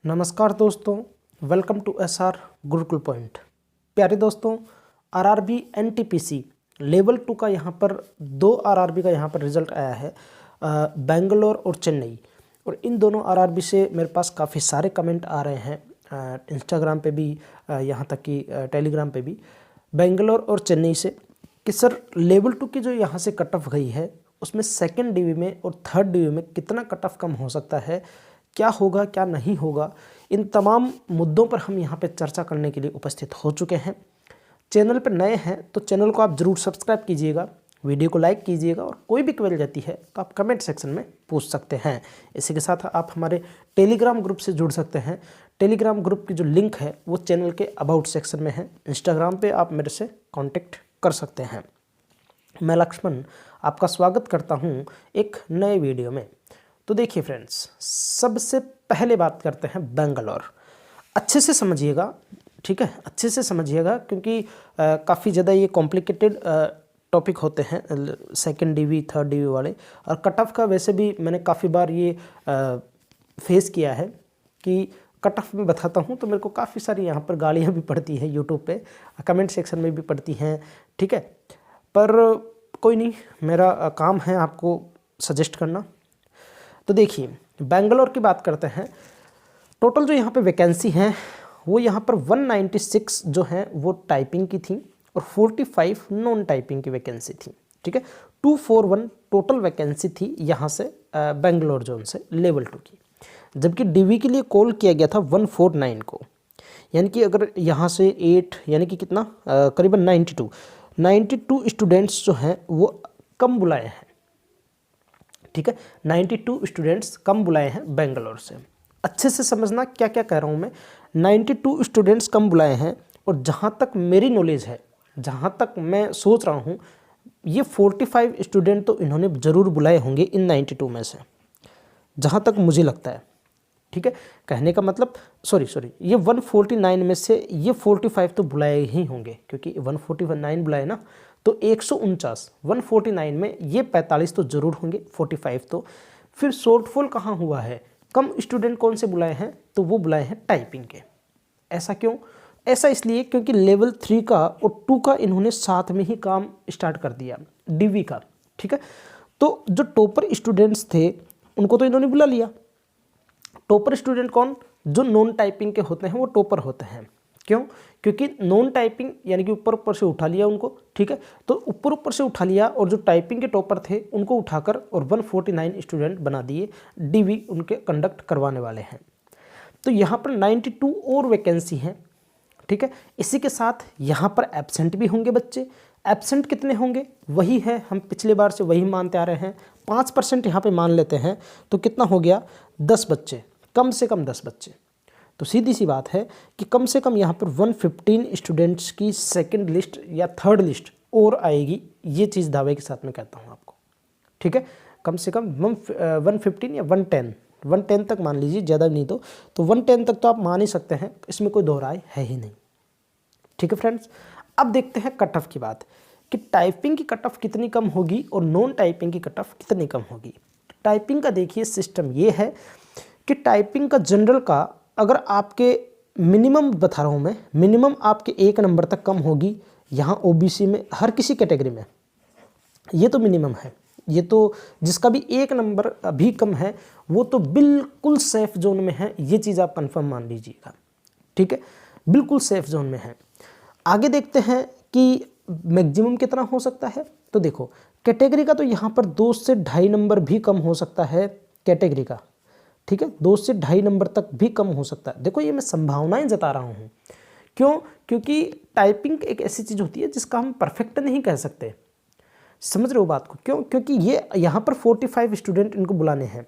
नमस्कार दोस्तों, welcome to SR Gurukul point. प्यारे दोस्तों, आरआरबी एनटीपीसी लेवल 2 का यहाँ पर 2 आरआरबी का यहाँ पर रिजल्ट आया है, बेंगलोर और चेन्नई। और इन दोनों आरआरबी से मेरे पास काफ़ी सारे कमेंट आ रहे हैं, इंस्टाग्राम पे भी, यहाँ तक कि टेलीग्राम पे भी, बेंगलोर और चेन्नई से, कि सर लेवल 2 की जो यहाँ से कट ऑफ गई है उसमें सेकेंड डीवी में और थर्ड डीवी में कितना कट ऑफ कम हो सकता है, क्या होगा क्या नहीं होगा। इन तमाम मुद्दों पर हम यहाँ पे चर्चा करने के लिए उपस्थित हो चुके हैं। चैनल पर नए हैं तो चैनल को आप ज़रूर सब्सक्राइब कीजिएगा, वीडियो को लाइक कीजिएगा, और कोई भी क्वेरी रहती है तो आप कमेंट सेक्शन में पूछ सकते हैं। इसी के साथ आप हमारे टेलीग्राम ग्रुप से जुड़ सकते हैं। टेलीग्राम ग्रुप की जो लिंक है वो चैनल के अबाउट सेक्शन में है। इंस्टाग्राम पर आप मेरे से कॉन्टेक्ट कर सकते हैं। मैं लक्ष्मण आपका स्वागत करता हूँ एक नए वीडियो में। तो देखिए फ्रेंड्स, सबसे पहले बात करते हैं बेंगलोर। अच्छे से समझिएगा, ठीक है, अच्छे से समझिएगा, क्योंकि काफ़ी ज़्यादा ये कॉम्प्लिकेटेड टॉपिक होते हैं सेकंड डीवी थर्ड डीवी वाले। और कट ऑफ का वैसे भी मैंने काफ़ी बार ये फेस किया है कि कट ऑफ में बताता हूँ तो मेरे को काफ़ी सारी यहाँ पर गालियाँ भी पड़ती हैं यूट्यूब पे, कमेंट सेक्शन में भी पड़ती हैं, ठीक है। पर कोई नहीं, मेरा काम है आपको सजेस्ट करना। तो देखिए, बेंगलोर की बात करते हैं। टोटल जो यहाँ पे वैकेंसी हैं वो यहाँ पर 196 जो हैं वो टाइपिंग की थी और 45 नॉन टाइपिंग की वैकेंसी थी, ठीक है। 241 टोटल वैकेंसी थी यहाँ से बेंगलोर जोन से लेवल 2 की, जबकि डीवी के लिए कॉल किया गया था 149 को। यानी कि अगर यहाँ से 8 यानी कि कितना, करीबन 92 स्टूडेंट्स जो हैं वो कम बुलाए हैं, ठीक है। 92 स्टूडेंट्स कम बुलाए हैं बेंगलोर से। अच्छे से समझना क्या क्या कह रहा हूँ मैं। 92 स्टूडेंट्स कम बुलाए हैं, और जहाँ तक मेरी नॉलेज है, जहाँ तक मैं सोच रहा हूँ, ये 45 स्टूडेंट तो इन्होंने ज़रूर बुलाए होंगे इन 92 में से, जहाँ तक मुझे लगता है, ठीक है। कहने का मतलब सॉरी ये 149 में से ये 45 तो बुलाए ही होंगे, क्योंकि 149 बुलाए ना, तो 149 149 में ये 45 तो ज़रूर होंगे, 45 तो। फिर शॉर्टफॉल कहाँ हुआ है, कम स्टूडेंट कौन से बुलाए हैं, तो वो बुलाए हैं टाइपिंग के। ऐसा क्यों? ऐसा इसलिए क्योंकि लेवल 3 का और 2 का इन्होंने साथ में ही काम स्टार्ट कर दिया, डीवी का, ठीक है। तो जो टॉपर स्टूडेंट्स थे उनको तो इन्होंने बुला लिया। टॉपर स्टूडेंट कौन? जो नॉन टाइपिंग के होते हैं वो टॉपर होते हैं। क्यों? क्योंकि नॉन टाइपिंग यानी कि ऊपर ऊपर से उठा लिया उनको, ठीक है। तो ऊपर ऊपर से उठा लिया, और जो टाइपिंग के टॉपर थे उनको उठाकर और 149 स्टूडेंट बना दिए, डीवी उनके कंडक्ट करवाने वाले हैं। तो यहाँ पर 92 और वैकेंसी हैं, ठीक है। इसी के साथ यहाँ पर एब्सेंट भी होंगे बच्चे। एब्सेंट कितने होंगे? वही है, हम पिछले बार से वही मानते आ रहे हैं। 5% यहाँ पे मान लेते हैं तो कितना हो गया? 10 बच्चे, कम से कम 10 बच्चे। तो सीधी सी बात है कि कम से कम यहाँ पर 115 स्टूडेंट्स की सेकंड लिस्ट या थर्ड लिस्ट और आएगी। ये चीज़ दावे के साथ में कहता हूँ आपको, ठीक है। कम से कम 115 या 110 तक मान लीजिए, ज़्यादा नहीं तो 110 तक तो आप मान ही सकते हैं, इसमें कोई दो राय है ही नहीं, ठीक है फ्रेंड्स। अब देखते हैं कट ऑफ की बात, कि टाइपिंग की कट ऑफ कितनी कम होगी और नॉन टाइपिंग की कट ऑफ कितनी कम होगी। टाइपिंग का देखिए सिस्टम ये है कि टाइपिंग का जनरल का अगर आपके मिनिमम बता रहा हूँ मैं, मिनिमम आपके 1 नंबर तक कम होगी यहाँ ओबीसी में, हर किसी कैटेगरी में ये तो मिनिमम है। ये तो जिसका भी 1 नंबर अभी कम है वो तो बिल्कुल सेफ जोन में है, ये चीज़ आप कंफर्म मान लीजिएगा, ठीक है, बिल्कुल सेफ जोन में है। आगे देखते हैं कि मैक्सिमम कितना हो सकता है। तो देखो, कैटेगरी का तो यहाँ पर 2 से 2.5 नंबर भी कम हो सकता है कैटेगरी का, ठीक है। 2 से 2.5 नंबर तक भी कम हो सकता है। देखो, ये मैं संभावनाएं जता रहा हूँ। क्यों? क्योंकि टाइपिंग एक ऐसी चीज़ होती है जिसका हम परफेक्ट नहीं कह सकते। समझ रहे हो बात को? क्यों? क्योंकि ये यहाँ पर 45 स्टूडेंट इनको बुलाने हैं,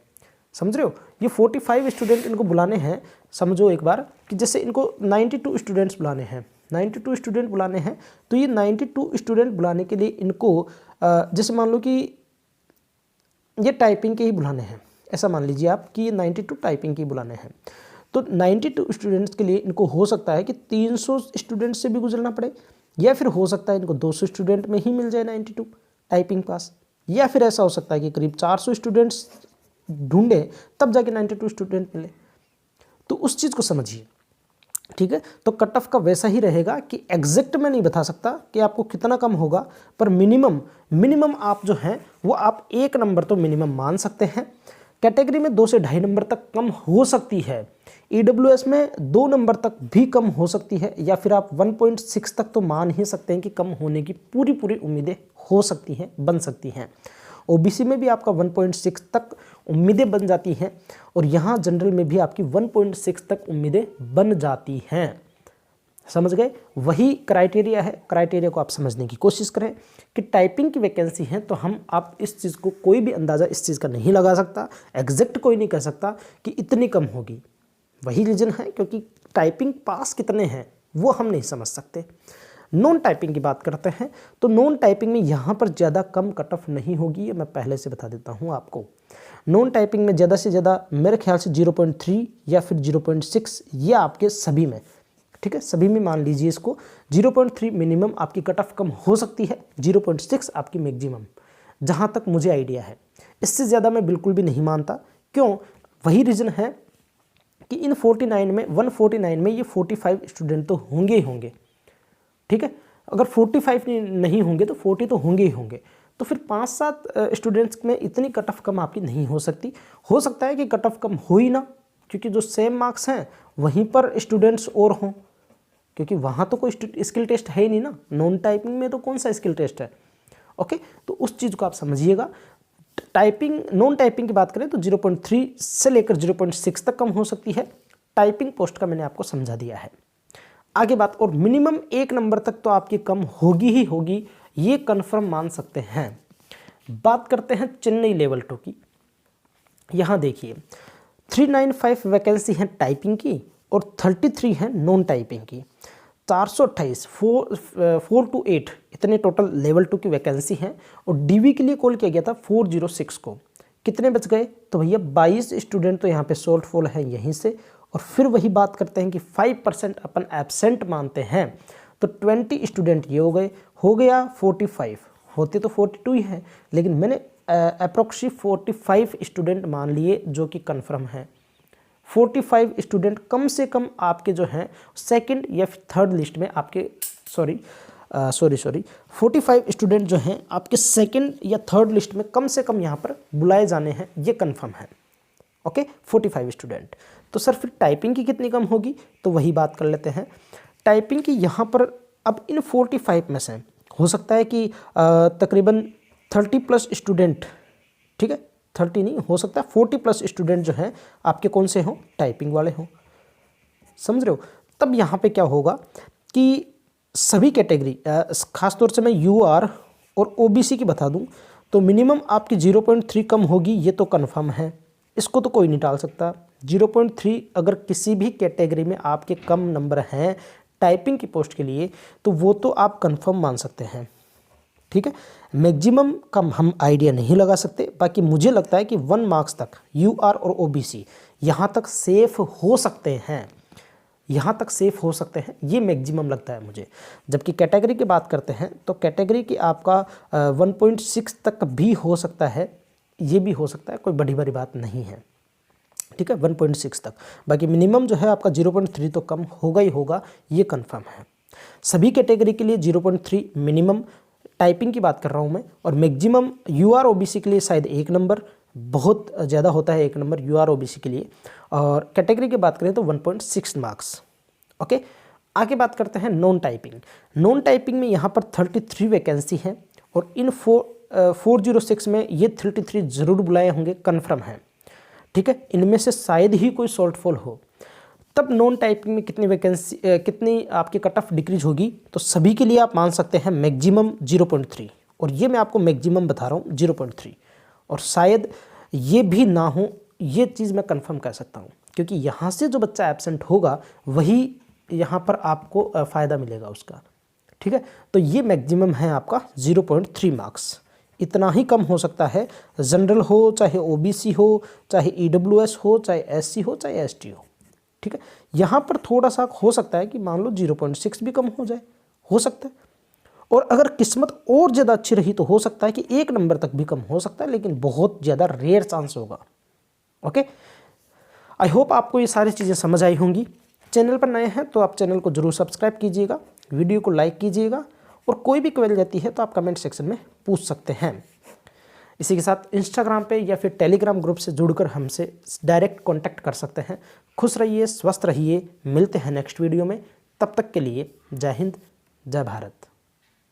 समझ रहे हो, ये 45 स्टूडेंट इनको बुलाने हैं। समझो एक बार कि जैसे इनको 92 स्टूडेंट्स बुलाने हैं, 92 स्टूडेंट बुलाने हैं, तो ये 92 स्टूडेंट बुलाने के लिए इनको जैसे मान लो कि ये टाइपिंग के ही बुलाने हैं, ऐसा मान लीजिए आप कि ये 92 टाइपिंग की बुलाने हैं। तो 92 स्टूडेंट्स के लिए इनको हो सकता है कि 300 स्टूडेंट्स से भी गुजरना पड़े, या फिर हो सकता है इनको 200 स्टूडेंट में ही मिल जाए 92 टाइपिंग पास, या फिर ऐसा हो सकता है कि करीब 400 स्टूडेंट्स ढूंढे तब जाके 92 स्टूडेंट मिले। तो उस चीज़ को समझिए, ठीक है। तो कट ऑफ का वैसा ही रहेगा कि एग्जैक्ट मैं नहीं बता सकता कि आपको कितना कम होगा, पर मिनिमम आप जो हैं वो आप 1 नंबर तो मिनिमम मान सकते हैं। कैटेगरी में 2 से 2.5 नंबर तक कम हो सकती है, ईडब्ल्यूएस में 2 नंबर तक भी कम हो सकती है, या फिर आप 1.6 तक तो मान ही सकते हैं कि कम होने की पूरी उम्मीदें हो सकती हैं, बन सकती हैं। ओबीसी में भी आपका 1.6 तक उम्मीदें बन जाती हैं, और यहाँ जनरल में भी आपकी 1.6 तक उम्मीदें बन जाती हैं। समझ गए? वही क्राइटेरिया है, क्राइटेरिया को आप समझने की कोशिश करें कि टाइपिंग की वैकेंसी है तो आप इस चीज़ को कोई भी अंदाज़ा इस चीज़ का नहीं लगा सकता, एग्जैक्ट कोई नहीं कह सकता कि इतनी कम होगी। वही रीज़न है क्योंकि टाइपिंग पास कितने हैं वो हम नहीं समझ सकते। नॉन टाइपिंग की बात करते हैं तो नॉन टाइपिंग में यहाँ पर ज़्यादा कम कट ऑफ नहीं होगी, ये मैं पहले से बता देता हूँ आपको। नॉन टाइपिंग में ज़्यादा से ज़्यादा मेरे ख्याल से 0.3 या फिर 0.6, ये आपके सभी में, ठीक है, सभी में मान लीजिए इसको 0.3 मिनिमम आपकी कट ऑफ कम हो सकती है, 0.6 आपकी मैक्सिमम, जहाँ तक मुझे आइडिया है। इससे ज़्यादा मैं बिल्कुल भी नहीं मानता। क्यों? वही रीज़न है कि इन 49 में 149 में ये 45 स्टूडेंट तो होंगे ही होंगे, ठीक है। अगर 45 नहीं होंगे तो 40 तो होंगे ही होंगे। तो फिर 5-7 स्टूडेंट्स में इतनी कट ऑफ कम आपकी नहीं हो सकती। हो सकता है कि कट ऑफ कम हो ही ना, क्योंकि जो सेम मार्क्स हैं वहीं पर स्टूडेंट्स और हों, क्योंकि वहाँ तो कोई स्किल टेस्ट है ही नहीं ना। नॉन टाइपिंग में तो कौन सा स्किल टेस्ट है? ओके, तो उस चीज़ को आप समझिएगा। नॉन टाइपिंग की बात करें तो 0.3 से लेकर 0.6 तक कम हो सकती है। टाइपिंग पोस्ट का मैंने आपको समझा दिया है। आगे बात, और मिनिमम 1 नंबर तक तो आपकी कम होगी ही होगी, ये कन्फर्म मान सकते हैं। बात करते हैं चेन्नई लेवल 2 की। यहाँ देखिए 395 वैकेंसी है टाइपिंग की और 33 है नॉन टाइपिंग की। 428 4 to 8 इतने टोटल लेवल 2 की वैकेंसी हैं, और डीवी के लिए कॉल किया गया था 406 को। कितने बच गए? तो भैया 22 स्टूडेंट तो यहाँ पे शॉर्ट फॉल है यहीं से। और फिर वही बात करते हैं कि 5% अपन एब्सेंट मानते हैं, तो 20 स्टूडेंट ये हो गया 45, होते तो 42 ही हैं, लेकिन मैंने अप्रोक्सी 45 स्टूडेंट मान लिए जो कि कन्फर्म है। 45 स्टूडेंट कम से कम आपके जो हैं सेकंड या थर्ड लिस्ट में आपके, सॉरी 45 स्टूडेंट जो हैं आपके सेकंड या थर्ड लिस्ट में कम से कम यहाँ पर बुलाए जाने हैं, ये कन्फर्म है। Okay, 45 student. तो सर फिर टाइपिंग की कितनी कम होगी? तो वही बात कर लेते हैं। टाइपिंग की यहाँ पर अब इन 45 में से हो सकता है कि तकरीबन 30+ स्टूडेंट, ठीक है, 30 नहीं हो सकता, 40+ स्टूडेंट जो हैं आपके कौन से हों? टाइपिंग वाले हों। समझ रहे हो? तब यहाँ पे क्या होगा कि सभी कैटेगरी, खासतौर से मैं यूआर और ओबीसी की बता दूं, तो मिनिमम आपकी 0.3 कम होगी, ये तो कन्फर्म है, इसको तो कोई नहीं टाल सकता। 0.3 अगर किसी भी कैटेगरी में आपके कम नंबर हैं टाइपिंग की पोस्ट के लिए, तो वो तो आप कंफर्म मान सकते हैं, ठीक है। मैक्सिमम कम हम आइडिया नहीं लगा सकते, बाकी मुझे लगता है कि 1 मार्क्स तक यूआर और ओबीसी यहाँ तक सेफ हो सकते हैं, यहाँ तक सेफ हो सकते हैं, ये मैक्सिमम लगता है मुझे। जबकि कैटेगरी की बात करते हैं तो कैटेगरी की आपका 1.6 तक भी हो सकता है, ये भी हो सकता है, कोई बड़ी बात नहीं है, ठीक है, 1.6 तक। बाकी मिनिमम जो है आपका 0.3 तो कम होगा ही होगा, ये कंफर्म है। सभी कैटेगरी के लिए 0.3 मिनिमम टाइपिंग की बात कर रहा हूँ मैं, और मैक्सिमम यूआर ओबीसी के लिए शायद 1 नंबर, बहुत ज़्यादा होता है 1 नंबर यूआर ओबीसी के लिए, और कैटेगरी की बात करें तो 1.6 मार्क्स। ओके, आगे बात करते हैं नॉन टाइपिंग। नॉन टाइपिंग में यहाँ पर 33 वैकेंसी हैं, और इन 406 में ये 33 ज़रूर बुलाए होंगे, कन्फर्म है, ठीक है। इनमें से शायद ही कोई शॉर्टफॉल हो। तब नॉन टाइपिंग में कितनी वैकेंसी, कितनी आपकी कट ऑफ डिक्रीज होगी? तो सभी के लिए आप मान सकते हैं मैक्सिमम 0.3, और ये मैं आपको मैक्सिमम बता रहा हूँ 0.3, और शायद ये भी ना हो, ये चीज़ मैं कंफर्म कर सकता हूँ, क्योंकि यहाँ से जो बच्चा एब्सेंट होगा वही यहाँ पर आपको फ़ायदा मिलेगा उसका, ठीक है। तो ये मैक्सिमम है आपका 0.3 मार्क्स, इतना ही कम हो सकता है। जनरल हो, चाहे ओबीसी हो, चाहे ईडब्ल्यूएस हो, चाहे एससी हो, चाहे एसटी हो, ठीक है। यहाँ पर थोड़ा सा हो सकता है कि मान लो 0.6 भी कम हो जाए, हो सकता है। और अगर किस्मत और ज़्यादा अच्छी रही तो हो सकता है कि 1 नंबर तक भी कम हो सकता है, लेकिन बहुत ज़्यादा रेयर चांस होगा। ओके, आई होप आपको ये सारी चीज़ें समझ आई होंगी। चैनल पर नए हैं तो आप चैनल को जरूर सब्सक्राइब कीजिएगा, वीडियो को लाइक कीजिएगा और कोई भी क्वेरी रहती है तो आप कमेंट सेक्शन में पूछ सकते हैं। इसी के साथ इंस्टाग्राम पे या फिर टेलीग्राम ग्रुप से जुड़कर हमसे डायरेक्ट कांटेक्ट कर सकते हैं। खुश रहिए, स्वस्थ रहिए, मिलते हैं नेक्स्ट वीडियो में। तब तक के लिए जय हिंद, जय भारत।